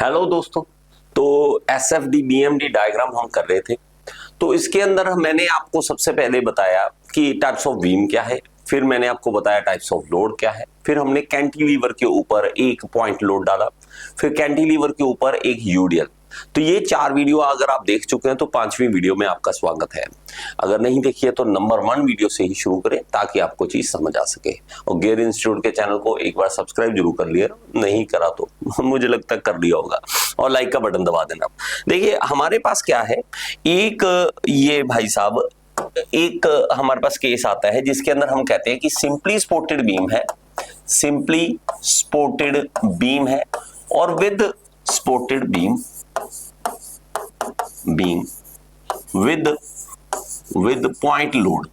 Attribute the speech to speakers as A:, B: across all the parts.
A: Hello दोस्तों। तो SFD BMD diagram हम कर रहे थे। तो इसके अंदर मैंने आपको सबसे पहले बताया कि टाइप्स ऑफ बीम क्या है, फिर मैंने आपको बताया टाइप्स ऑफ लोड क्या है, फिर हमने कैंटिलीवर के ऊपर एक पॉइंट लोड डाला, फिर कैंटिलीवर के ऊपर एक यूडीएल। तो ये 4 वीडियो अगर आप देख चुके हैं तो 5वीं वीडियो में आपका स्वागत है। अगर नहीं देखिए तो नंबर 1 वीडियो से ही शुरू करें ताकि आपको चीज समझ आ सके। और गियर इंस्टीट्यूट के चैनल को एक बार सब्सक्राइब जरूर कर लिया, नहीं करा तो मुझे लगता है कर लिया होगा, और लाइक का बटन दबा देना। देखिए हमारे पास क्या है, एक ये भाई साहब एक हमारे पास केस आता है जिसके अंदर हम कहते हैं कि सिंपली स्पोर्टेड बीम है, सिंपली स्पोर्टेड बीम है और with supported beam with point load,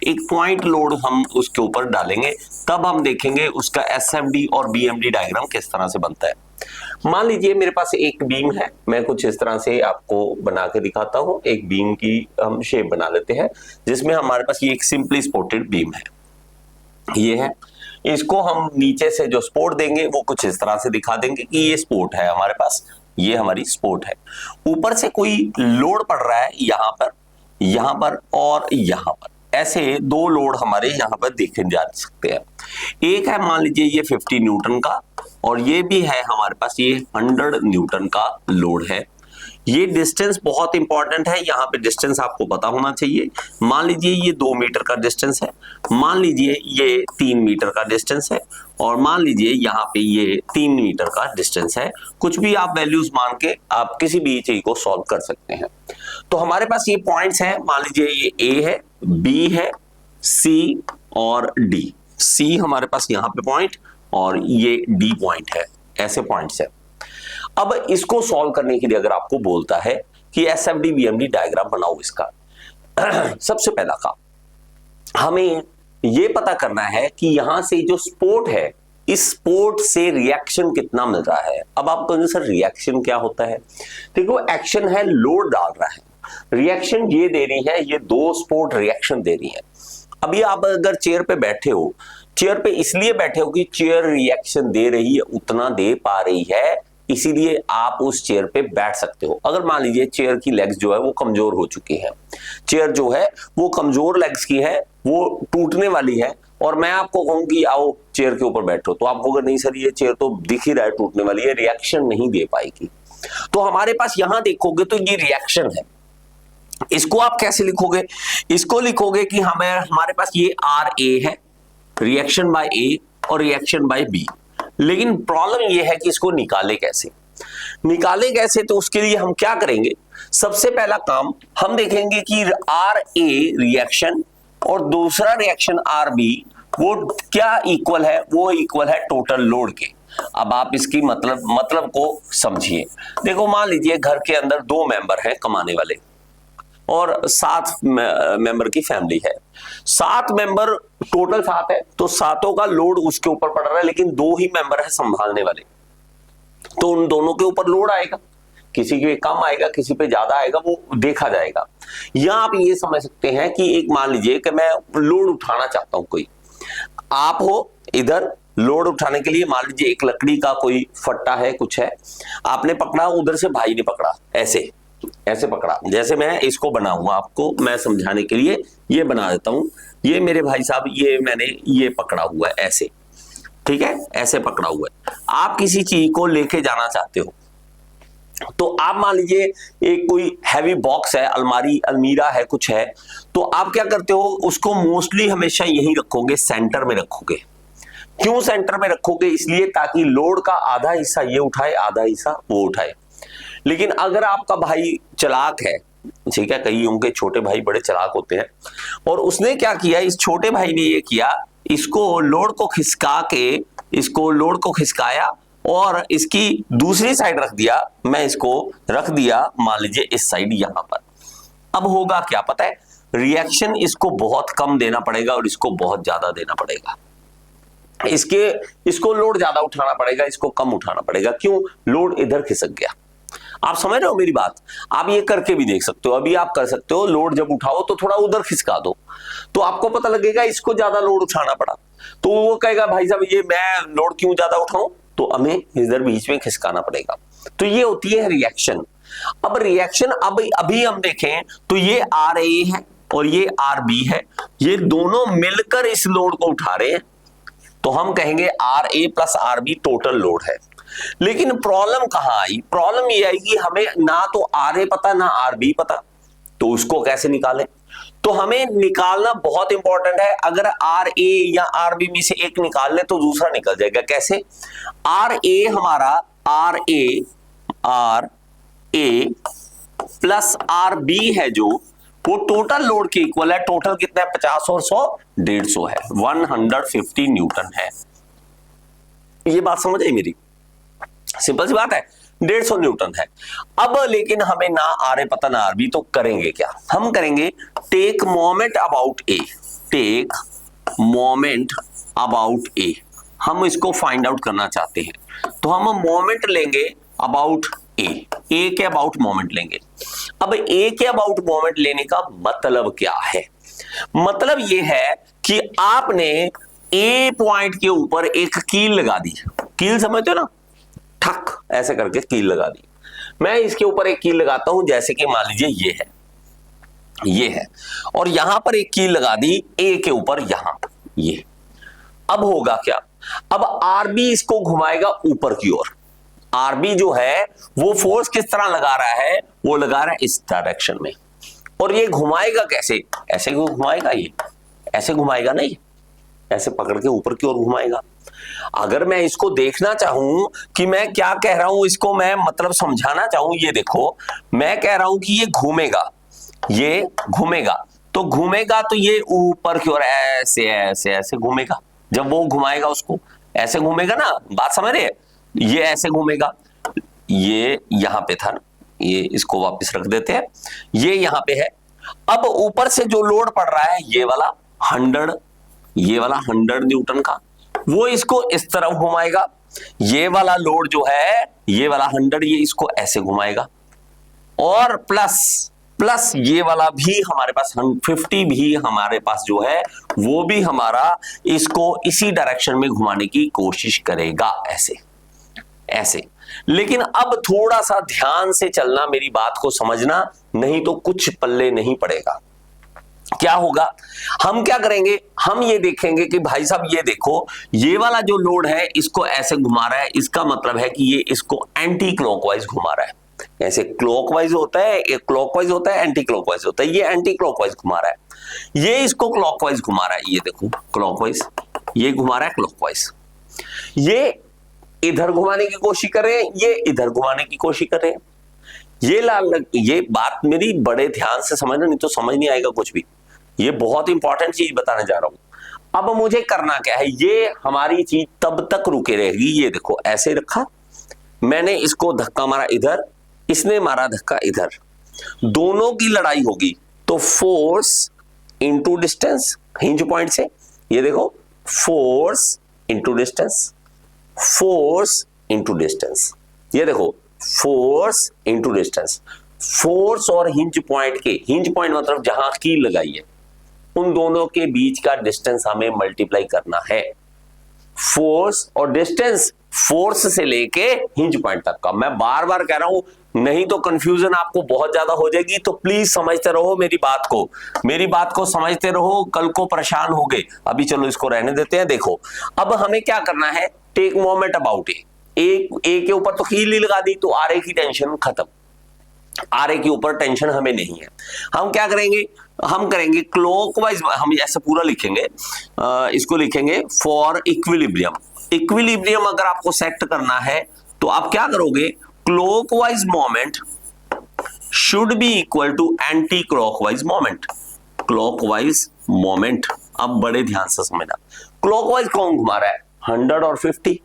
A: एक पॉइंट लोड हम उसके ऊपर डालेंगे, तब हम देखेंगे उसका एसएफडी और बीएमडी डायग्राम किस तरह से बनता है। मान लीजिए मेरे पास एक बीम है, मैं कुछ इस तरह से आपको बना के दिखाता हूं। एक बीम की हम शेप बना लेते हैं जिसमें हमारे पास ये एक सिंपली सपोर्टेड बीम है, ये है। इसको हम नीचे से जो सपोर्ट देंगे वो कुछ इस तरह से दिखा देंगे कि ये सपोर्ट है हमारे पास, ये हमारी सपोर्ट है। ऊपर से कोई लोड पड़ रहा है यहां पर और यहां पर, ऐसे 2 लोड हमारे यहां पर देखे जा सकते हैं। एक है मान लीजिए ये 50 न्यूटन का, और ये भी है हमारे पास ये 100 न्यूटन का लोड है। ये डिस्टेंस बहुत इंपॉर्टेंट है, यहाँ पे डिस्टेंस आपको पता होना चाहिए। मान लीजिए ये 2 मीटर का डिस्टेंस है, मान लीजिए ये 3 मीटर का डिस्टेंस है, और मान लीजिए यहाँ पे ये 3 मीटर का डिस्टेंस है। कुछ भी आप वैल्यूज मान के आप किसी भी चीज को सॉल्व कर सकते हैं। तो हमारे पास ये पॉइंट्स हैं, मान लीजिए ये ए है, बी है, सी और डी। सी हमारे पास यहाँ पे पॉइंट और ये डी पॉइंट है, ऐसे पॉइंट्स है। अब इसको सॉल्व करने के लिए अगर आपको बोलता है कि एसएफडी बीएमडी डायग्राम बनाओ इसका, सबसे पहला काम हमें यह पता करना है कि यहां से जो सपोर्ट है, इस सपोर्ट से रिएक्शन कितना मिल रहा है। अब आप कहोगे सर रिएक्शन क्या होता है? देखो एक्शन है, लोड डाल रहा है, रिएक्शन ये दे रही है, ये 2 सपोर्ट रिएक्शन दे रही है। अभी आप अगर चेयर पे बैठे हो, चेयर पे इसलिए बैठे हो कि चेयर रिएक्शन दे रही है, उतना दे पा रही है, इसीलिए आप उस चेयर पे बैठ सकते हो। अगर मान लीजिए चेयर की लेग्स जो है वो कमजोर हो चुकी है, चेयर जो है वो कमजोर लेग्स की है, वो टूटने वाली है, और मैं आपको कहूं कि आओ चेयर के ऊपर बैठो, तो आप कहोगे नहीं सर ये चेयर तो दिख ही रहा है टूटने वाली है, रिएक्शन नहीं दे पाएगी। तो हमारे पास यहां देखोगे तो ये रिएक्शन है। इसको आप कैसे लिखोगे? इसको लिखोगे कि हमारे पास ये आर ए है, रिएक्शन बाय ए और रिएक्शन बाय बी। लेकिन प्रॉब्लम यह है कि इसको निकाले कैसे? तो उसके लिए हम क्या करेंगे? सबसे पहला काम हम देखेंगे कि आर ए रिएक्शन और दूसरा रिएक्शन आर बी वो क्या इक्वल है? वो इक्वल है टोटल लोड के। अब आप इसकी मतलब को समझिए। देखो मान लीजिए घर के अंदर 2 मेंबर हैं कमाने वाले, और 7 मेंबर की फैमिली है। 7 मेंबर टोटल 7 है, तो 7 का लोड उसके ऊपर पड़ रहा है, लेकिन 2 ही मेंबर है संभालने वाले, तो उन दोनों के ऊपर लोड आएगा, किसी पे कम आएगा किसी पे ज्यादा आएगा, वो देखा जाएगा। या आप ये समझ सकते हैं कि एक मान लीजिए कि मैं लोड उठाना चाहता हूं, कोई आप हो इधर लोड उठाने के लिए, मान लीजिए एक लकड़ी का कोई फट्टा है, कुछ है, आपने पकड़ा, उधर से भाई ने पकड़ा, ऐसे पकड़ा। जैसे मैं इसको बनाऊंगा, आपको मैं समझाने के लिए ये बना देता हूं। ये मेरे भाई साहब, ये मैंने ये पकड़ा हुआ है ऐसे, ठीक है, ऐसे पकड़ा हुआ है। आप किसी चीज को लेके जाना चाहते हो, तो आप मान लीजिए एक कोई हैवी बॉक्स है, अलमीरा है, कुछ है, तो आप क्या करते हो, उसको मोस्टली हमेशा यहीं रखोगे, सेंटर में रखोगे। क्यों सेंटर में रखोगे? इसलिए ताकि लोड का आधा हिस्सा ये उठाए, आधा हिस्सा वो उठाए। लेकिन अगर आपका भाई चालाक है, ठीक है, कई उनके छोटे भाई बड़े चालाक होते हैं, और उसने क्या किया, इस छोटे भाई ने ये किया, इसको लोड को खिसकाया और इसकी दूसरी साइड रख दिया। मैं इसको रख दिया मान लीजिए इस साइड यहां पर। अब होगा क्या पता है? रिएक्शन इसको बहुत कम देना पड़ेगा और इसको बहुत ज्यादा देना पड़ेगा। इसको लोड ज्यादा उठाना पड़ेगा, इसको कम उठाना पड़ेगा। क्यों? लोड इधर खिसक गया। आप समझ रहे हो मेरी बात? आप ये करके भी देख सकते हो। अभी आप कर सकते हो, लोड जब उठाओ तो थोड़ा उधर खिसका दो, तो आपको पता लगेगा इसको ज्यादा लोड उठाना पड़ा। तो वो कहेगा भाई साहब ये मैं लोड क्यों ज्यादा उठाऊं, तो हमें इधर बीच में खिसकाना पड़ेगा। तो ये होती है रिएक्शन। अब रिएक्शन अभी हम देखें तो ये आर ए है और ये आर बी है, ये दोनों मिलकर इस लोड को उठा रहे हैं, तो हम कहेंगे R A plus R B total load है। लेकिन प्रॉब्लम कहां आई? प्रॉब्लम ये आई कि हमें ना तो आर ए पता ना आर बी पता, तो उसको कैसे निकालें? तो हमें निकालना बहुत इंपॉर्टेंट है। अगर आर ए या आर बी में से एक निकाल ले तो दूसरा निकल जाएगा। कैसे? आर ए हमारा R A plus R B है जो वो टोटल लोड के इक्वल है। टोटल कितना है? 50 और 100 150 है, 150 न्यूटन है। ये बात समझ आई मेरी? सिंपल सी बात है, 150 न्यूटन है। अब लेकिन हमें ना आर ए पता ना आर बी, तो करेंगे क्या? हम करेंगे take moment about A, take moment about A. हम इसको फाइंड आउट करना चाहते हैं, तो हम मोमेंट लेंगे अबाउट ए के अबाउट मोमेंट लेंगे। अब ए के अबाउट मोमेंट लेने का मतलब क्या है? मतलब यह है कि आपने ए पॉइंट के ऊपर एक कील लगा दी। कील समझते हो ना? ठक ऐसे करके कील लगा दी। मैं इसके ऊपर एक कील लगाता हूं, जैसे कि मान लीजिए ये है और यहां पर एक कील लगा दी ए के ऊपर, यहां ये। अब होगा क्या? अब आरबी इसको घुमाएगा ऊपर की ओर। आरबी जो है वो फोर्स किस तरह लगा रहा है? वो लगा रहा है इस डायरेक्शन में। और ये घुमाएगा कैसे? ऐसे क्यों घुमाएगा? ये ऐसे घुमाएगा नहीं, ऐसे पकड़ के ऊपर की ओर घुमाएगा। अगर मैं इसको देखना चाहूं कि मैं क्या कह रहा हूं, इसको मैं मतलब समझाना चाहूं, ये देखो मैं कह रहा हूं कि ये घूमेगा, ये घूमेगा, तो घूमेगा तो ये ऊपर की ओर ऐसे ऐसे ऐसे घूमेगा। जब वो घुमाएगा उसको ऐसे घूमेगा ना, बात समझ रहे? ये ऐसे घूमेगा, ये यहां पे था ना, ये इसको वापस रख देते हैं, ये यहां पे है। अब ऊपर से जो लोड पड़ रहा है ये वाला 100, ये वाला 100 न्यूटन का, वो इसको इस तरफ घुमाएगा। ये वाला लोड जो है ये वाला 100, ये इसको ऐसे घुमाएगा। और प्लस ये वाला भी हमारे पास 50 भी हमारे पास जो है वो भी हमारा इसको इसी डायरेक्शन में घुमाने की कोशिश करेगा, ऐसे। लेकिन अब थोड़ा सा ध्यान से चलना, मेरी बात को समझना, नहीं तो कुछ पल्ले नहीं पड़ेगा। क्या होगा? हम क्या करेंगे? हम ये देखेंगे कि भाई साहब ये देखो, ये वाला जो लोड है इसको ऐसे घुमा रहा है, इसका मतलब है कि ये इसको एंटी क्लॉकवाइज घुमा रहा है। ऐसे क्लॉकवाइज होता है, एक क्लॉकवाइज होता है, एंटी क्लॉकवाइज होता है। ये एंटी क्लॉकवाइज घुमा रहा है, ये इसको क्लॉकवाइज घुमा रहा है। ये देखो क्लॉकवाइज, ये घुमा रहा है क्लॉकवाइज। ये इधर घुमाने की कोशिश कर रहे हैं, ये इधर घुमाने की कोशिश कर रहे हैं। ये बात मेरी बड़े ध्यान से समझना, नहीं तो समझ नहीं आएगा कुछ भी। ये बहुत इंपॉर्टेंट चीज बताने जा रहा हूं। अब मुझे करना क्या है? ये हमारी चीज तब तक रुके रहेगी। ये देखो ऐसे रखा, मैंने इसको धक्का मारा इधर, इसने मारा धक्का इधर, दोनों की लड़ाई होगी। तो force into distance hinge point से, ये देखो force into distance, force into distance, ये देखो फोर्स इंटू डिस्टेंस। फोर्स और हिंज पॉइंट के, हिंज पॉइंट मतलब जहां कील लगाई है, उन दोनों के बीच का डिस्टेंस हमें मल्टीप्लाई करना है। फोर्स और डिस्टेंस, फोर्स से लेके हिंज पॉइंट तक का। मैं बार बार कह रहा हूं, नहीं तो कंफ्यूजन आपको बहुत ज्यादा हो जाएगी। तो प्लीज समझते रहो मेरी बात को समझते रहो, कल को परेशान होगे। अभी चलो इसको रहने देते हैं। देखो अब हमें क्या करना है? टेक मोमेंट अबाउट ए के ऊपर तो कील ही लगा दी, तो आर ए की टेंशन खत्म। आर ए के ऊपर टेंशन हमें नहीं है। हम क्या करेंगे? हम करेंगे क्लॉकवाइज। हम ऐसे पूरा लिखेंगे, इसको लिखेंगे फॉर इक्विलिब्रियम। इक्विलिब्रियम अगर आपको सेट करना है तो आप क्या करोगे? Clockwise moment should be equal to anti clockwise moment. Clockwise moment, अब बड़े ध्यान से समझना, क्लॉकवाइज कौन घुमा रहा है? 100 और 50।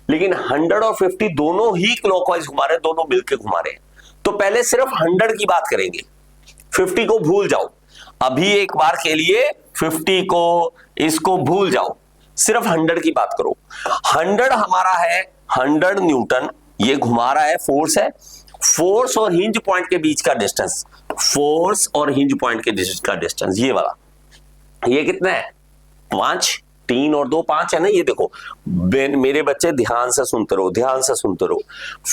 A: लेकिन 100 और 50 दोनों ही क्लॉकवाइज घुमा रहे हैं, दोनों मिलकर घुमा रहे हैं। तो पहले सिर्फ 100 की बात करेंगे, 50 को भूल जाओ। अभी एक बार के लिए 50 को, इसको भूल जाओ, सिर्फ 100 की बात करो। 100 हमारा है 100 न्यूटन, ये घुमा रहा है, फोर्स है। फोर्स और हिंज पॉइंट के बीच का डिस्टेंस, फोर्स और हिंज पॉइंट के बीच का डिस्टेंस ये वाला, ये कितना है? 5 3 और 2 5 है ना, ये देखो मेरे बच्चे ध्यान से सुनते रहो, ध्यान से सुनते रहो।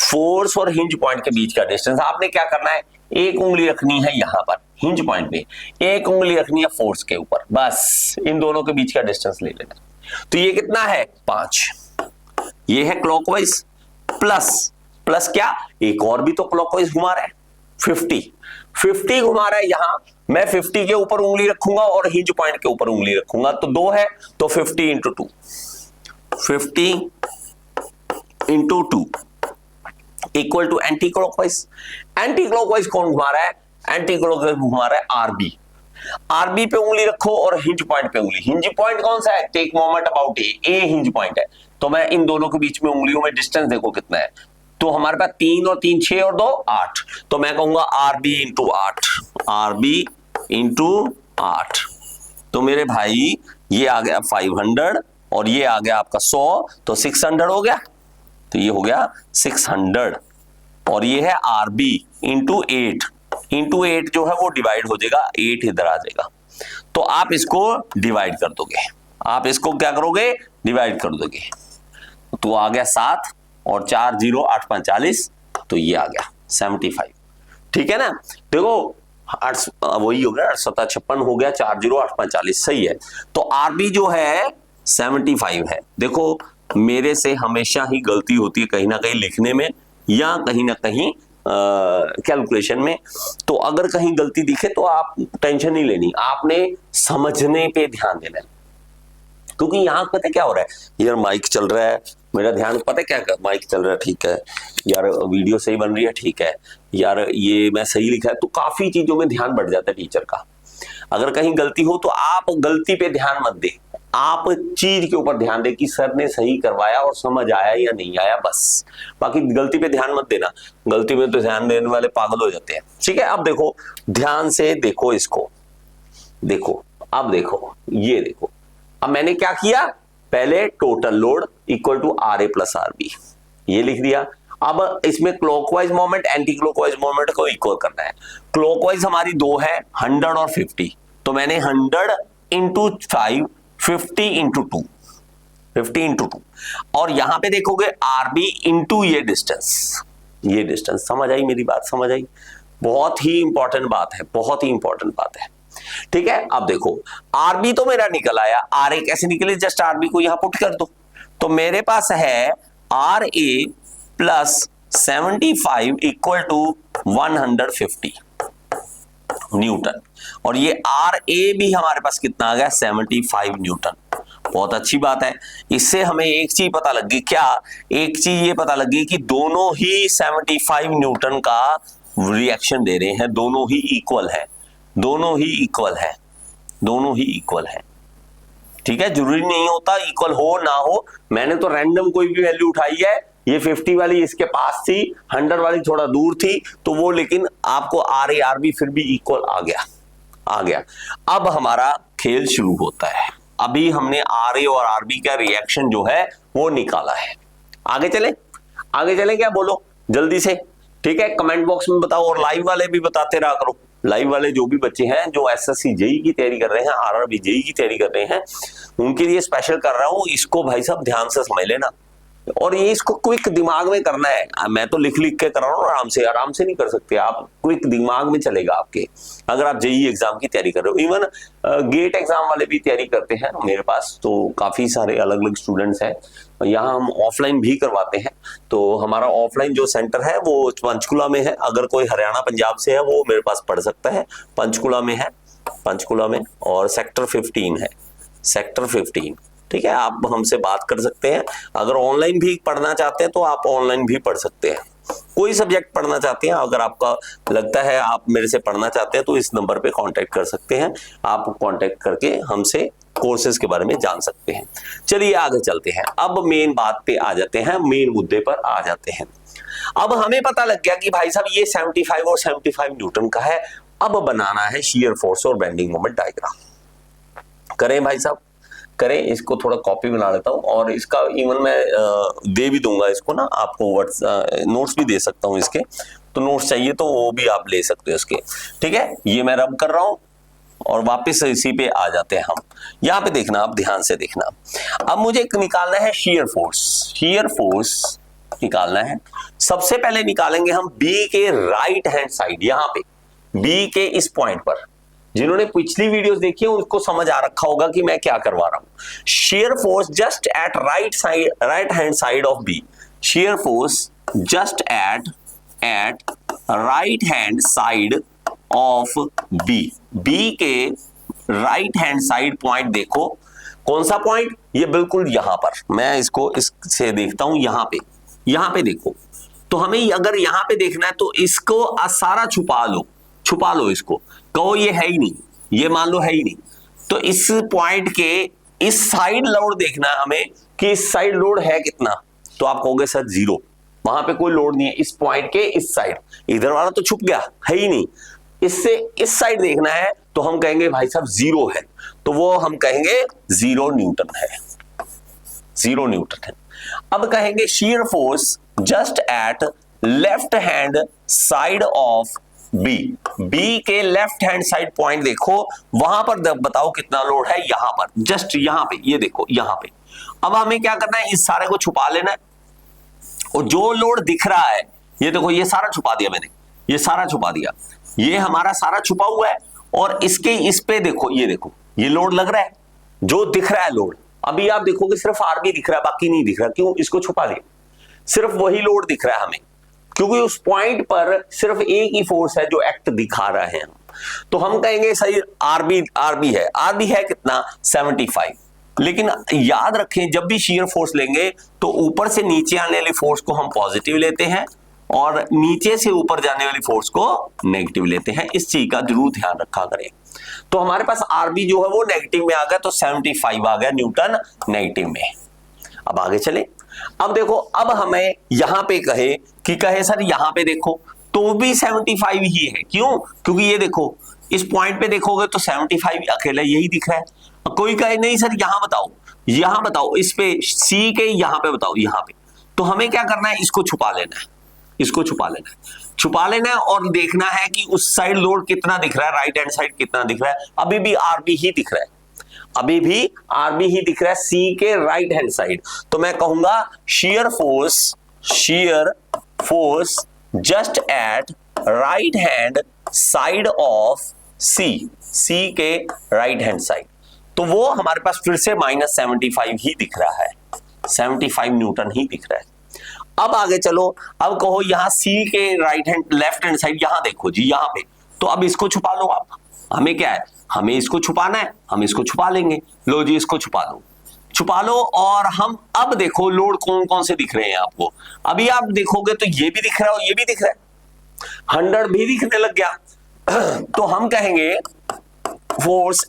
A: फोर्स और हिंज पॉइंट के बीच का डिस्टेंस आपने क्या करना है, एक उंगली रखनी है यहां पर हिंज पॉइंट पे, एक उंगली रखनी है फोर्स के ऊपर, बस इन दोनों के बीच का डिस्टेंस ले लेना। तो ये कितना है 5, ये है क्लॉकवाइज, प्लस प्लस क्या, एक और भी तो क्लॉकवाइज घुमा रहा है 50 घुमा रहा है यहां, मैं 50 के ऊपर उंगली रखूंगा और हिंज पॉइंट के ऊपर उंगली रखूंगा, तो 2 है तो 50 into 2, 50 into 2 equal to anti clockwise. Anti clockwise कौन घुमा रहा है, एंटी क्लॉकवाइज घुमा रहा है आरबी। आरबी पे उंगली रखो और हिंज पॉइंट पे उंगली, हिंज पॉइंट कौन सा है, take moment about a hinge point है, तो मैं इन दोनों के बीच में उंगलियों में डिस्टेंस देखो कितना है, तो हमारे पास 3 और 3 6 और 2 8, तो मैं कहूंगा आरबी इंटू 8, आरबी इंटू 8। तो मेरे भाई ये आ गया 500 और ये आ गया आपका 100, तो 600 हो गया, तो ये हो गया 600 और ये है आरबी इंटू 8 जो है वो डिवाइड हो जाएगा, 8 इधर आ जाएगा, तो आप इसको डिवाइड कर दोगे, आप इसको क्या करोगे, डिवाइड कर दोगे, तो आ गया 7 और 4 0 8 5 40, तो ये आ गया 75, ठीक है ना। देखो वही हो गया 7 56 हो गया, 4 0 8 5 40 सही है। तो आरबी जो है 75 है। देखो मेरे से हमेशा ही गलती होती है कहीं ना कहीं लिखने में या कहीं ना कहीं कैलकुलेशन में, तो अगर कहीं गलती दिखे तो आप टेंशन नहीं लेनी, आपने समझने पे ध्यान देना है, क्योंकि यहां पता है क्या हो रहा है, यार माइक चल रहा है, मेरा ध्यान पता है क्या, माइक चल रहा है ठीक है यार, वीडियो सही बन रही है ठीक है यार, ये मैं सही लिखा है, तो काफी चीजों में ध्यान बढ़ जाता है टीचर का। अगर कहीं गलती हो तो आप गलती पे ध्यान मत दे, आप चीज के ऊपर ध्यान दे कि सर ने सही करवाया और समझ आया या नहीं आया, बस, बाकी गलती पे ध्यान मत देना, गलती में तो ध्यान देने वाले पागल हो जाते हैं। ठीक है, अब देखो ध्यान से देखो इसको, देखो अब देखो ये देखो, अब मैंने क्या किया, पहले total load equal to R A plus R B, ये लिख दिया। अब इसमें clockwise moment anti clockwise moment को इक्वल करना है। क्लॉकवाइज हमारी 2 है 100 और 50, तो मैंने 100 इंटू 5 50 इंटू 2, 50 इंटू 2, और यहां पे देखोगे आरबी इंटू ये डिस्टेंस, ये डिस्टेंस, समझ आई मेरी बात, समझ आई, बहुत ही इंपॉर्टेंट बात है, बहुत ही इंपॉर्टेंट बात है। ठीक है, अब देखो आरबी तो मेरा निकल आया, आर ए कैसे निकले, जस्ट आरबी को यहां पुट कर दो, तो मेरे पास है R A plus 75 equal to 150 newton, और ये आर ए भी हमारे पास कितना आ गया 75 न्यूटन। बहुत अच्छी बात है, इससे हमें एक चीज पता लग गई, क्या, एक चीज ये पता लग गई कि दोनों ही 75 न्यूटन का रिएक्शन दे रहे हैं, दोनों ही इक्वल है, दोनों ही इक्वल है, दोनों ही इक्वल है। ठीक है, जरूरी नहीं होता इक्वल हो ना हो, मैंने तो रैंडम कोई भी वैल्यू उठाई है, ये 50 वाली इसके पास थी, 100 वाली थोड़ा दूर थी, तो वो लेकिन आपको आर ए आर बी फिर भी इक्वल आ गया, आ गया। अब हमारा खेल शुरू होता है, अभी हमने आर ए और आर बी का रिएक्शन जो है वो निकाला है, आगे चले, आगे चले क्या, बोलो जल्दी से। ठीक है, कमेंट बॉक्स में बताओ, और लाइव वाले भी बताते रहा करो, लाइव वाले जो भी बच्चे हैं जो एसएससी जेई की तैयारी कर रहे हैं, आरआरबी जेई की तैयारी कर रहे हैं, उनके लिए स्पेशल कर रहा हूं, इसको भाई साहब ध्यान से समझ लेना, और ये इसको क्विक दिमाग में करना है। मैं तो लिख लिख के कर रहा हूँ, आराम से, आराम से नहीं कर सकते आप, क्विक दिमाग में चलेगा आपके, अगर आप जेई एग्जाम की तैयारी कर रहे हो। इवन गेट एग्जाम वाले भी तैयारी करते हैं मेरे पास, तो काफी सारे अलग अलग स्टूडेंट्स हैं, यहाँ हम ऑफलाइन भी करवाते हैं, तो हमारा ऑफलाइन जो सेंटर है वो पंचकुला में है, अगर कोई हरियाणा पंजाब से है वो मेरे पास पढ़ सकता है, पंचकुला में है, पंचकुला में, और सेक्टर 15 है, सेक्टर 15। ठीक है, आप हमसे बात कर सकते हैं, अगर ऑनलाइन भी पढ़ना चाहते हैं तो आप ऑनलाइन भी पढ़ सकते हैं, कोई सब्जेक्ट पढ़ना चाहते हैं, अगर आपका लगता है आप मेरे से पढ़ना चाहते हैं तो इस नंबर पे कांटेक्ट कर सकते हैं, आप कांटेक्ट करके हमसे कोर्सेज के बारे में जान सकते हैं। चलिए आगे चलते हैं, अब मेन बात पे आ जाते हैं, मेन मुद्दे पर आ जाते हैं। अब हमें पता लग गया कि भाई साहब ये 75 और 75 न्यूटन का है, अब बनाना है शियर फोर्स और बेंडिंग मोमेंट डायग्राम। करें भाई साहब, करें, इसको थोड़ा कॉपी बना लेता हूं, और इसका इवन मैं दे भी दूंगा इसको ना आपको, नोट्स भी दे सकता हूं इसके, तो नोट्स चाहिए तो वो भी आप ले सकते हो इसके। ठीक है, ये मैं रब कर रहा हूं, और वापस इसी पे आ जाते हैं हम। यहां पे देखना, आप ध्यान से देखना। अब मुझे निकालना है shear force। shear force निकालना है। सबसे पहले निकालेंगे हम बी के राइट हैंड साइड, यहां पे बी के इस पॉइंट पर। जिन्होंने पिछली वीडियोस देखी है उनको समझ आ रखा होगा कि मैं क्या करवा रहा हूं। shear force just at right hand side of B। shear force just at right hand side of B। B के राइट हैंड साइड पॉइंट देखो, कौन सा पॉइंट, ये बिल्कुल यहां पर। मैं इसको इससे देखता हूं, यहां पे देखो। तो हमें अगर यहां पे देखना है तो इसको सारा छुपा लो इसको, कहो ये है ही नहीं, ये मान लो है ही नहीं। तो इस पॉइंट के इस साइड लोड देखना है हमें कि इस साइड लोड है कितना। तो आप कहोगे सर 0, वहां पे कोई लोड नहीं है। इस पॉइंट के इस साइड, इधर वाला तो छुप गया, है ही नहीं। इससे इस साइड देखना है तो हम कहेंगे भाई साहब 0 है, तो वो हम कहेंगे 0 न्यूटन है, 0 न्यूटन है। अब कहेंगे shear force just at left hand side of B. B के लेफ्ट हैंड साइड पॉइंट देखो, वहां पर बताओ कितना लोड है, यहां पर, जस्ट यहां पे, ये देखो यहां पे। अब हमें क्या करना है, इस सारे को छुपा लेना है। और जो लोड दिख रहा है, ये देखो, ये सारा छुपा दिया मैंने, ये सारा छुपा दिया, ये हमारा सारा छुपा हुआ है। और इसके इस पे देखो, ये लोड लग रहा है, जो दिख रहा है लोड। अभी आप देखोगे सिर्फ आरबी दिख रहा है, बाकी नहीं दिख रहा। क्यों? इसको छुपा दिया, सिर्फ वही लोड दिख रहा है हमें, क्योंकि उस पॉइंट पर सिर्फ एक ही फोर्स है जो एक्ट दिखा रहा है। तो हम कहेंगे सही आरबी है कितना, 75। लेकिन याद रखें, जब भी shear force लेंगे तो ऊपर से नीचे आने वाली फोर्स को हम पॉजिटिव लेते हैं और नीचे से ऊपर जाने वाली फोर्स को नेगेटिव लेते हैं। इस चीज का जरूर ध्यान रखा करें। तो हमारे पास आरबी जो है वो नेगेटिव में आ गया, तो 75 आ गया न्यूटन नेगेटिव में। अब आगे चले। अब देखो, अब हमें यहां पे कहे सर यहां पे देखो, तो भी 75 ही है। क्यों? क्योंकि ये देखो, इस पॉइंट पे देखोगे तो 75 अकेला यही दिख रहा है। कोई कहे नहीं सर यहां बताओ, इस पे सी के यहां पे बताओ, यहां पे। तो हमें क्या करना है, इसको छुपा लेना है और देखना है कि उस साइड लोड कितना दिख रहा है, राइट हैंड साइड कितना दिख रहा है। अभी भी आरबी ही दिख रहा है, सी के राइट हैंड साइड। तो मैं कहूंगा shear force just at right hand side of सी के राइट हैंड साइड। तो वो हमारे पास फिर से -75 ही दिख रहा है, 75 न्यूटन ही दिख रहा है। अब आगे चलो, अब कहो यहां सी के लेफ्ट हैंड साइड, यहां देखो जी, यहां पे। तो अब इसको छुपा लो आप। हमें क्या है, हमें इसको छुपाना है, हम इसको छुपा लेंगे। लो जी, इसको छुपा लो। और हम अब देखो लोड कौन कौन से दिख रहे हैं आपको। अभी आप देखोगे तो ये भी दिख रहा है और ये भी दिख रहा है, 100 भी दिखने लग गया। तो हम कहेंगे force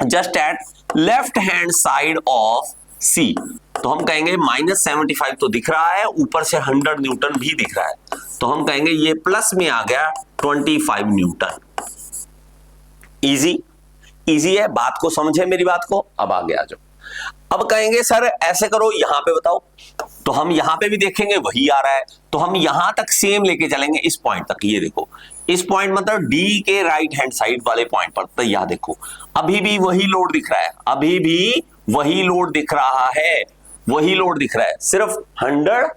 A: just at left hand side of C. तो हम कहेंगे -75 तो दिख रहा है, ऊपर से 100 न्यूटन भी दिख रहा है। तो हम कहेंगे ये प्लस में आ गया 25 न्यूटन। इजी है, बात को समझे मेरी बात को। अब आगे आ जाओ। अब कहेंगे सर ऐसे करो, यहां पे बताओ। तो हम यहां पे भी देखेंगे वही आ रहा है, तो हम यहां तक सेम लेके चलेंगे, इस पॉइंट तक। ये देखो, इस पॉइंट मतलब डी के राइट हैंड साइड वाले पॉइंट पर। तो यहां देखो, अभी भी वही लोड दिख रहा है, सिर्फ 100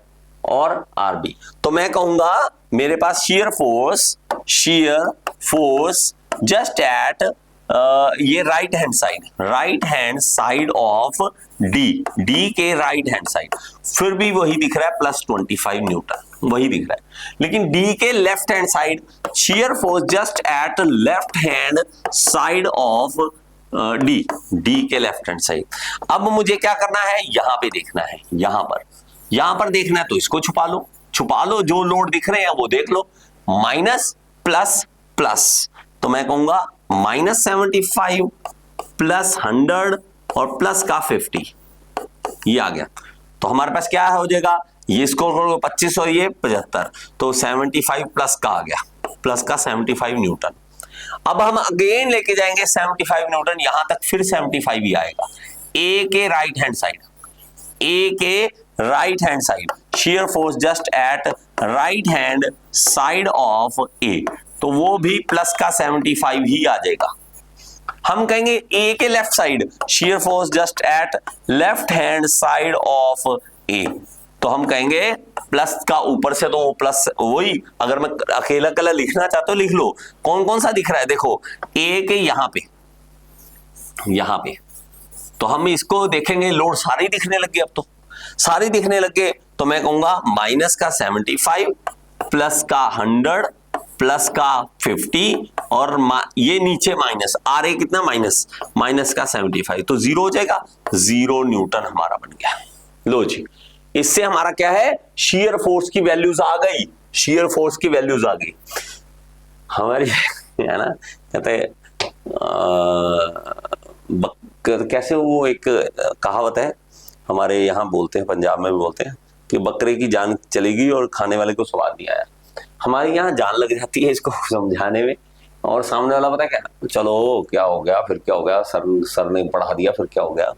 A: और आरबी। तो मैं कहूंगा मेरे पास shear force जस्ट एट ये right hand side of D के राइट हैंड साइड, फिर भी वही दिख रहा है, +25 न्यूटन वही दिख रहा है। लेकिन डी के left hand side, shear force just at left hand side of D के लेफ्ट हैंड साइड। अब मुझे क्या करना है, यहां पे देखना है, यहां पर देखना है। तो इसको छुपा लो, जो लोड दिख रहे हैं वो देख लो, माइनस प्लस। तो मैं कहूंगा -75 प्लस 100 और प्लस का 50, ये आ गया। तो हमारे पास क्या हो जाएगा, ये इसको 25 और ये 75, तो 75 प्लस का आ गया, प्लस का 75 न्यूटन। अब हम अगेन लेके जाएंगे 75 न्यूटन, यहां तक फिर 75 ही आएगा। ए के right hand side shear force just at right hand side of A. तो वो भी प्लस का 75 ही आ जाएगा। हम कहेंगे ए के left side shear force just at left hand side of A, तो हम कहेंगे प्लस का ऊपर से तो प्लस वही, अगर मैं अकेला अकेला लिखना चाहता हूं लिख लो। कौन कौन सा दिख रहा है देखो, ए के यहां पे तो हम इसको देखेंगे, लोड सारे दिखने लग गए, अब तो सारे दिखने लग गए, तो मैं कहूंगा माइनस का 75 प्लस का 100 प्लस का 50 और ये नीचे माइनस आ रहे कितना माइनस का 75, तो जीरो हो जाएगा, 0 न्यूटन हमारा बन गया। लो जी, इससे हमारा क्या है, शियर फोर्स की वैल्यूज आ गई, शियर फोर्स की वैल्यूज आ गई हमारी है ना। कहते कैसे वो एक कहावत है हमारे यहाँ बोलते हैं, पंजाब में भी बोलते हैं कि बकरे की जान चलेगी और खाने वाले को स्वाद नहीं आया। हमारे यहाँ जान लग जाती है इसको समझाने में, और सामने वाला पता है क्या, चलो क्या हो गया, फिर क्या हो गया, सर ने पढ़ा दिया, फिर क्या हो गया।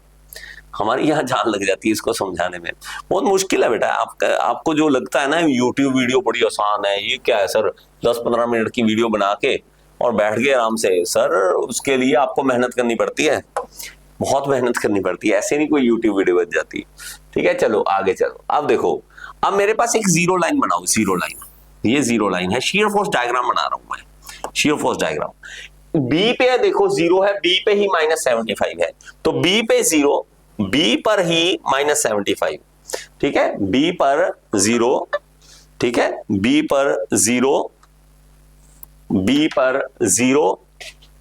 A: हमारी यहाँ जान लग जाती है इसको समझाने में। बहुत मुश्किल है बेटा, आपको जो लगता है ना यूट्यूब वीडियो बड़ी आसान है, ये क्या है सर 10-15 मिनट की वीडियो बना के और बैठ गए आराम से, सर उसके लिए आपको मेहनत करनी पड़ती है, बहुत मेहनत करनी पड़ती है, ऐसे नहीं कोई यूट्यूब वीडियो बन जाती। ठीक है, चलो आगे चलो। अब देखो, अब मेरे पास एक जीरो लाइन बनाओ, जीरो लाइन, ये जीरो लाइन है, शियर फोर्स डायग्राम बना रहा हूं मैं, शियर फोर्स डायग्राम। बी पे देखो जीरो है, बी पे ही -75 है, तो बी पे जीरो, बी पर ही -75, ठीक है, बी पर जीरो, ठीक है, बी पर जीरो, बी पर जीरो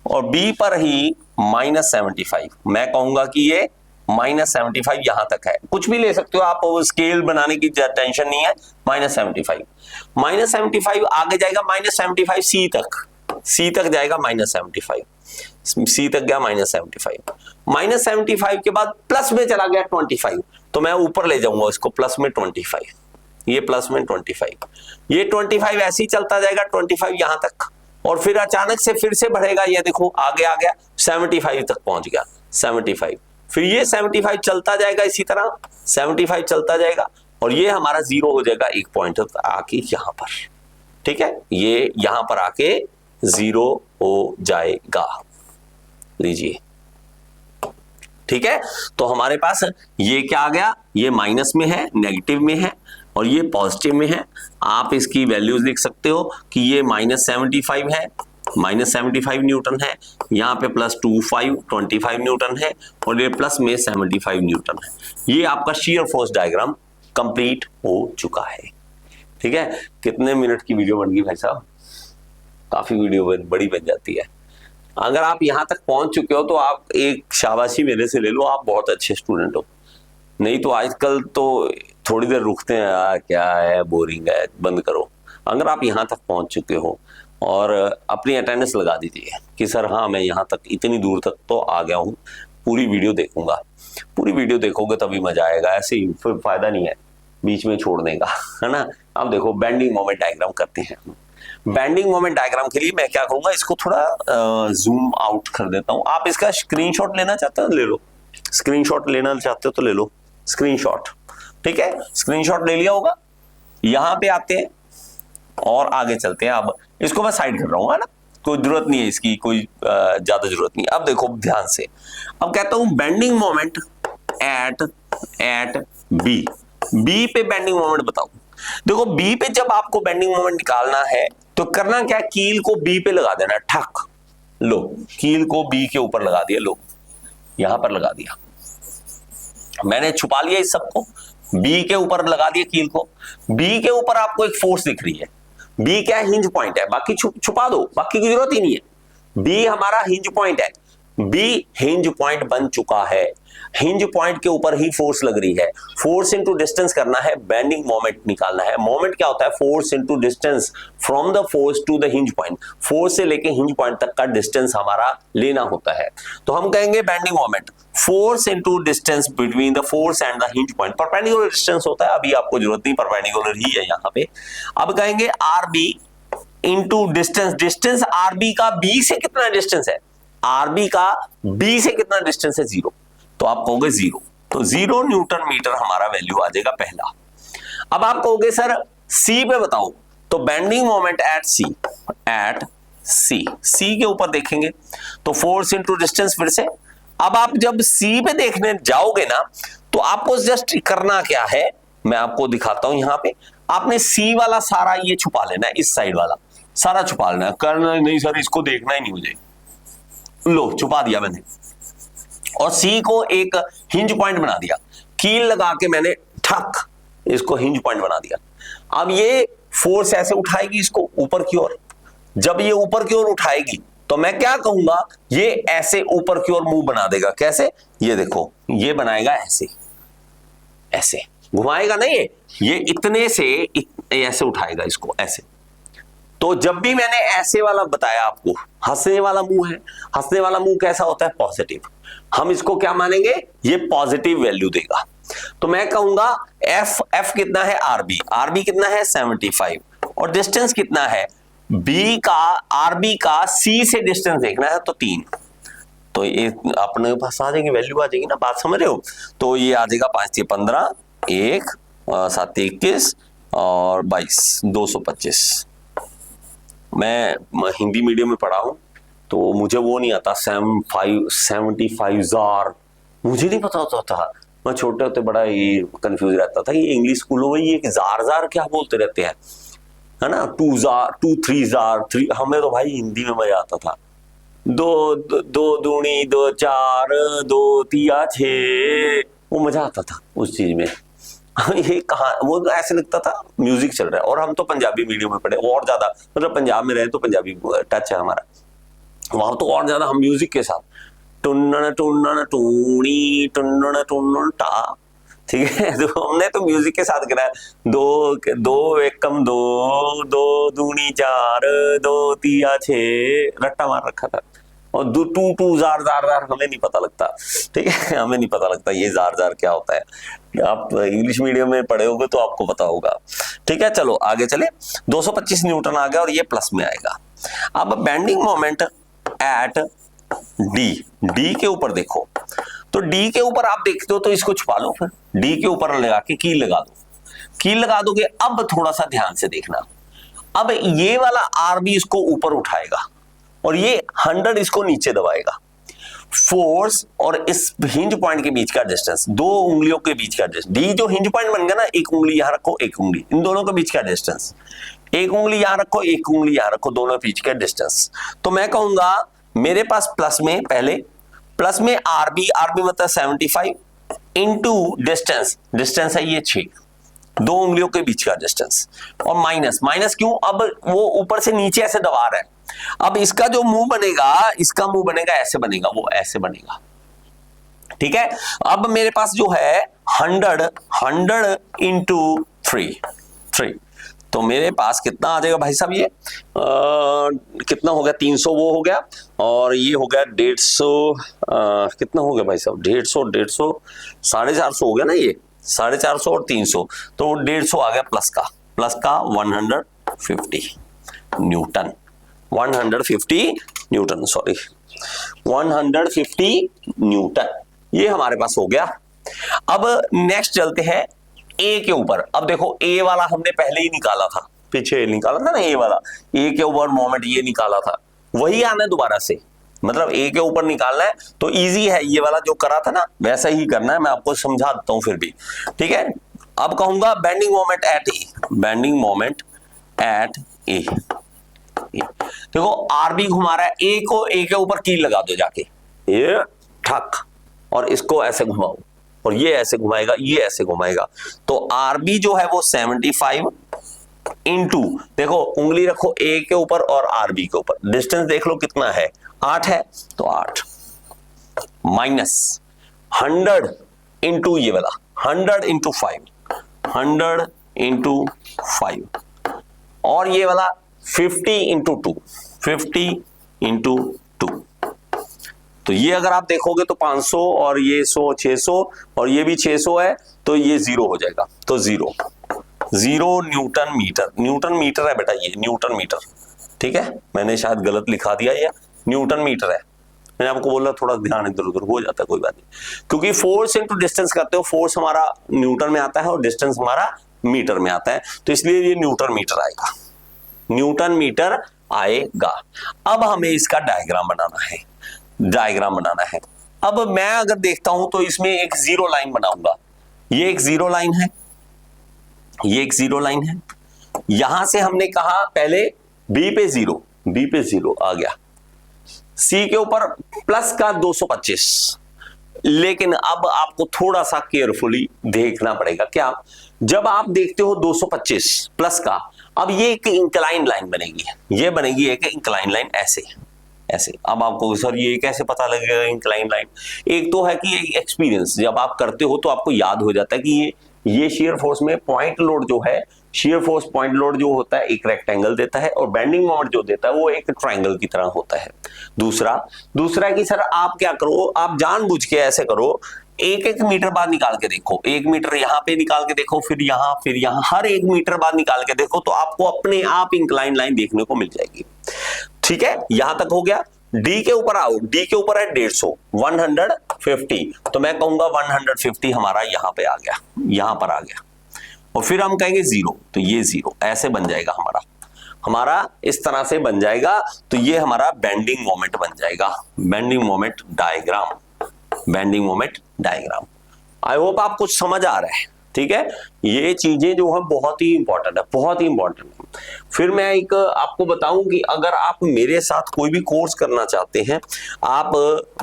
A: और बी पर ही -75। मैं कहूंगा कि ये -75 यहां तक है, कुछ भी ले सकते हो आप, स्केल बनाने की टेंशन नहीं है। -75 आगे जाएगा -75 सी तक जाएगा, -75 सी तक गया, -75 के बाद प्लस में चला गया 25, तो मैं ऊपर ले जाऊंगा इसको प्लस में 25, ये प्लस में 25, ये 25 ऐसे ही चलता जाएगा 25 यहां तक, और फिर अचानक से फिर से बढ़ेगा, ये देखो आगे आ गया 75 तक पहुंच गया, 75, फिर ये 75 चलता जाएगा, इसी तरह 75 चलता जाएगा, और ये हमारा जीरो हो जाएगा एक पॉइंट आके यहां पर। ठीक है, ये यहां पर आके जीरो हो जाएगा, लीजिए। ठीक है, तो हमारे पास ये क्या आ गया, ये माइनस में है, नेगेटिव में है, और ये पॉजिटिव में है। आप इसकी वैल्यूज लिख सकते हो कि ये -75 है, -75 न्यूटन है, यहाँ पे +25 न्यूटन है, और ये प्लस में 75 न्यूटन है। ये आपका शियर फोर्स डायग्राम कंप्लीट हो चुका है। ठीक है, कितने मिनट की वीडियो बन गई भाई साहब, काफी वीडियो बड़ी बन जाती है। अगर आप यहां तक पहुंच चुके हो तो आप एक शाबाशी मेरे से ले लो, आप बहुत अच्छे स्टूडेंट हो। नहीं तो आजकल तो थोड़ी देर रुकते हैं, यार क्या है, बोरिंग है, बंद करो। अगर आप यहां तक पहुंच चुके हो और अपनी अटेंडेंस लगा दीजिए कि सर हाँ मैं यहां तक, इतनी दूर तक तो आ गया हूं, पूरी वीडियो देखूंगा। पूरी वीडियो देखोगे तभी मजा आएगा, ऐसे ही फिर फायदा नहीं है बीच में छोड़ने का, है ना। अब देखो बेंडिंग मोमेंट डायग्राम करते हैं। बेंडिंग मोमेंट डायग्राम के लिए मैं क्या करूंगा, इसको थोड़ा जूम आउट कर देता हूं। आप इसका स्क्रीनशॉट लेना चाहते हो ले लो, स्क्रीनशॉट लेना चाहते हो तो ले लो स्क्रीनशॉट। ठीक है, स्क्रीनशॉट ले लिया होगा। यहां पे आते हैं और आगे चलते हैं। अब इसको मैं साइड कर रहा हूं, है ना, कोई जरूरत नहीं है इसकी, कोई ज्यादा जरूरत नहीं। अब देखो ध्यान से, अब कहता हूं बेंडिंग मोमेंट एट बी पे बेंडिंग मोमेंट बताओ। देखो बी पे जब आपको बेंडिंग मोमेंट निकालना है तो करना क्या, कील को बी पे लगा देना, ठक लो, कील को बी के ऊपर लगा दिया, लो यहां पर लगा दिया, मैंने छुपा लिया इस सबको, बी के ऊपर लगा दिया कील को। बी के ऊपर आपको एक फोर्स दिख रही है, बी क्या है, हिंज पॉइंट है, बाकी छुपा दो, बाकी की जरूरत ही नहीं है। बी हमारा हिंज पॉइंट है, बी हिंज पॉइंट बन चुका है, हिंज पॉइंट के ऊपर ही फोर्स लग रही है। फोर्स इनटू डिस्टेंस करना है, बेंडिंग मोमेंट निकालना है। मोमेंट क्या होता है, force into distance from the force to the hinge point, force से लेके हिंज पॉइंट तक का डिस्टेंस हमारा लेना होता है। तो हम कहेंगे bending moment force into distance between the force and the hinge point. Perpendicular distance होता है, अभी आपको जरूरत नहीं, परपेंडिकुलर ही है यहाँ पे। अब कहेंगे R B into distance, distance R B का बी से कितना डिस्टेंस है, आरबी का बी से कितना डिस्टेंस है, 0, तो आप कहोगे 0, तो 0 न्यूटन मीटर हमारा वैल्यू आ जाएगा पहला। अब आप कहोगे सर सी पे बताओ, तो बेंडिंग मोमेंट एट सी के ऊपर देखेंगे तो फोर्स इंटू डिस्टेंस फिर से। अब आप जब सी पे देखने जाओगे ना तो आपको जस्ट करना क्या है, मैं आपको दिखाता हूं। यहां पे आपने सी वाला सारा ये छुपा लेना है, इस साइड वाला सारा छुपा लेना है। करना नहीं सर, इसको देखना ही नहीं मुझे, लो छुपा दिया मैंने। और सी को एक हिंज पॉइंट बना दिया, कील लगा के मैंने ठक इसको हिंज पॉइंट बना दिया। अब ये फोर्स ऐसे उठाएगी इसको ऊपर की ओर। जब ये ऊपर की ओर उठाएगी तो मैं क्या कहूंगा, ये ऐसे ऊपर की ओर मूव बना देगा। कैसे, ये देखो ये बनाएगा ऐसे, ऐसे घुमाएगा नहीं, ये इतने से ऐसे उठाएगा इसको ऐसे। तो जब भी मैंने ऐसे वाला बताया आपको, हंसने वाला मुंह है, हंसने वाला मुंह कैसा होता है, पॉजिटिव। हम इसको क्या मानेंगे, ये पॉजिटिव वैल्यू देगा। तो मैं कहूंगा एफ कितना है, आरबी कितना है 75, और डिस्टेंस कितना है बी का, आरबी का सी से डिस्टेंस देखना है तो 3। तो ये अपने पास आ जाएगी, वैल्यू आ जाएगी ना, बात समझ रहे हो। तो ये आ जाएगा 5 × 15, 1 7 21 और 22 225। मैं हिंदी मीडियम में पढ़ा हूं तो मुझे वो नहीं आता 75,000, मुझे नहीं पता होता था। मैं छोटे होते बड़ा ये कंफ्यूज रहता था, ये इंग्लिश स्कूलों में ये जार क्या बोलते रहते हैं, है ना, 2 जार 2 3 जार 3। हमें तो भाई हिंदी में मजा आता था। 2 दूनी 2 4 2 3 6, वो मजा आता था उस चीज में। ये कहा, वो ऐसे लगता था म्यूजिक चल रहा है। और हम तो पंजाबी मीडियम में पढ़े, और ज्यादा मतलब पंजाब में रहे तो पंजाबी टच है हमारा, वहां तो और ज्यादा हम म्यूजिक के साथ टुन्नन टुन्नन टूनी टुन्नन टुन्नन टा, ठीक है। तो हमने तो म्यूजिक के साथ करा, 2 एकम 2 2 दूनी 4 2 3 6 रट्टा मार रखा था। और 2 जार हमें नहीं पता लगता, ठीक है, हमें नहीं पता लगता ये जार क्या होता है। आप इंग्लिश मीडियम में पढ़े होगे तो आपको पता होगा, ठीक है। चलो आगे चले, 225 न्यूटन आ गया और ये प्लस में आएगा। अब बेंडिंग मोमेंट एट डी के ऊपर देखो, तो डी के ऊपर आप देखते हो तो इसको छुपा लो, फिर डी के ऊपर लगा के कील लगा दो, कील लगा दोगे। अब थोड़ा सा ध्यान से देखना, अब ये वाला आरबी इसको ऊपर उठाएगा और ये 100 इसको नीचे दबाएगा। फोर्स और इस हिंज पॉइंट के बीच का डिस्टेंस, 2 उंगलियों के बीच का डिस्टेंस, डी जो हिंज पॉइंट बन गया ना, एक उंगली यहां रखो, एक उंगली, इन दोनों के बीच का डिस्टेंस, एक उंगली यहां रखो, एक उंगली यहां रखो, दोनों के बीच का डिस्टेंस। तो मैं कहूंगा मेरे पास प्लस में, पहले प्लस में आरबी मतलब 75 इंटू डिस्टेंस, डिस्टेंस है ये 6, 2 उंगलियों के बीच का डिस्टेंस, और माइनस क्यों, अब वो ऊपर से नीचे ऐसे दबा रहा है। अब इसका जो मुंह बनेगा, इसका मुंह बनेगा ऐसे बनेगा, वो ऐसे बनेगा, ठीक है। अब मेरे पास जो है 100 इंटू 3, तो मेरे पास कितना आ जाएगा भाई साहब, ये कितना हो गया, 300 वो हो गया, और ये हो गया 150, कितना हो गया भाई साहब, 150 450 हो गया ना, ये 450 और 300, तो 150 आ गया प्लस का 150 न्यूटन, 150 न्यूटन, सॉरी 150 न्यूटन, ये हमारे पास हो गया। अब नेक्स्ट चलते हैं ए के ऊपर। अब देखो ए वाला हमने पहले ही निकाला था, पीछे निकाला था ना ए वाला, ए के ऊपर मोमेंट ये निकाला था, वही आना है दोबारा से, मतलब ए के ऊपर निकालना है तो इजी है, ये वाला जो करा था ना वैसा ही करना है, मैं आपको समझा देता हूं फिर भी, ठीक है। अब कहूंगा bending moment at A, bending moment at A, देखो आरबी घुमा रहा है, ए को ए के ऊपर कील लगा दो जाके, ये ठक, और इसको ऐसे घुमाओ, और ये ऐसे घुमाएगा, ये ऐसे घुमाएगा, तो आरबी जो है वो 75 इंटू, देखो उंगली रखो ए के ऊपर और आरबी के ऊपर, डिस्टेंस देख लो कितना है, 8 है, तो 8 माइनस 100 इंटू ये वाला 100 इंटू 5, 100 इंटू 5, और ये वाला 50 इंटू 2, 50 इंटू 2, तो ये अगर आप देखोगे तो 500 और ये 100 600 और ये भी 600 है, तो ये 0 हो जाएगा, तो 0 न्यूटन मीटर, न्यूटन मीटर है बेटा, ये न्यूटन मीटर, ठीक है। मैंने शायद गलत लिखा दिया, ये न्यूटन मीटर है, मैंने आपको बोला थोड़ा ध्यान इधर उधर हो जाता है, कोई बात नहीं, क्योंकि फोर्स इंटू डिस्टेंस करते हो, फोर्स हमारा न्यूटन में आता है और डिस्टेंस हमारा मीटर में आता है, तो इसलिए ये न्यूटन मीटर आएगा, न्यूटन मीटर आएगा। अब हमें इसका डायग्राम बनाना है। अब मैं अगर देखता हूं तो इसमें एक जीरो लाइन बनाऊंगा। ये एक जीरो लाइन है, ये एक जीरो लाइन है। यहां से हमने कहा पहले बी पे जीरो आ गया, सी के ऊपर प्लस का 225। लेकिन अब आपको थोड़ा सा केयरफुली देखना पड़ेगा। क्या? जब आप देखते हो 225 प्लस का, अब ये एक इंक्लाइन लाइन बनेगी, ये बनेगी एक इंक्लाइन लाइन ऐसे। अब आपको सर ये कैसे पता लगेगा इंक्लाइन लाइन? एक तो है कि एक्सपीरियंस, जब आप करते हो तो आपको याद हो जाता है कि ये शेयर फोर्स में पॉइंट लोड जो है, शेयर फोर्स पॉइंट लोड जो होता है एक रेक्टेंगल देता है, और बेंडिंग मोमेंट जो देता है वो एक ट्रायंगल की तरह होता है। दूसरा कि सर आप क्या करो, आप जानबूझ के ऐसे करो, एक मीटर बाद निकाल के देखो, 1 मीटर यहां पे निकाल के देखो, फिर यहां, हर 1 मीटर बाद निकाल के देखो, तो आपको अपने आप इंक्लाइन लाइन देखने को मिल जाएगी। ठीक है, यहां तक हो गया। डी के ऊपर आओ, डी के ऊपर है 150, तो मैं कहूंगा 150 हमारा यहां पे आ गया, यहां पर आ गया। और फिर हम कहेंगे जीरो, तो ये जीरो ऐसे बन जाएगा हमारा इस तरह से बन जाएगा। तो ये हमारा बेंडिंग मोमेंट बन जाएगा, bending moment diagram. I hope आप कुछ समझ आ रहा है। ठीक है, ये चीजें जो है बहुत ही इंपॉर्टेंट है। फिर मैं एक आपको बताऊं कि अगर आप मेरे साथ कोई भी कोर्स करना चाहते हैं, आप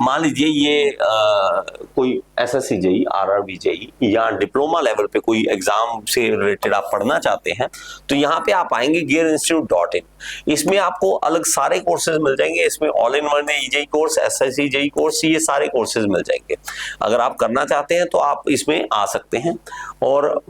A: मान लीजिए ये कोई एसएससी जेई, आरआरबी जेई या डिप्लोमा लेवल पे कोई एग्जाम से रिलेटेड आप पढ़ना चाहते हैं, तो यहाँ पे आप आएंगे gearinstitute.in। इसमें आपको अलग सारे कोर्सेज मिल जाएंगे। इसमें all in one JE course, SSC JE course, ये सारे कोर्सेज मिल जाएंगे। अगर आप करना चाहते हैं तो आप इसमें आ सकते हैं। और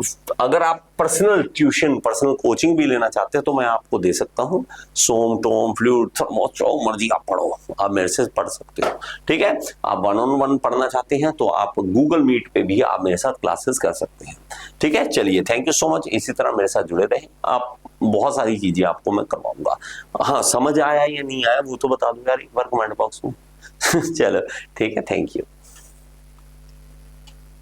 A: अगर आप पर्सनल ट्यूशन, पर्सनल कोचिंग भी लेना चाहते हैं तो मैं आपको दे सकता हूं। सोम, टोम, फ्लूइड, थर्मो, जो मर्जी आप पढ़ो, आप मेरे से पढ़ सकते हो। ठीक है, आप 1-on-1 पढ़ना चाहते हैं तो आप गूगल मीट पे भी आप मेरे साथ क्लासेस कर सकते हैं। ठीक है, चलिए, थैंक यू सो मच। इसी तरह मेरे साथ जुड़े रहें, आप बहुत सारी चीजें आपको मैं करवाऊंगा। हाँ, समझ आया या नहीं आया वो तो बता दो यार एक बार कमेंट बॉक्स में। चलो ठीक है, थैंक यू।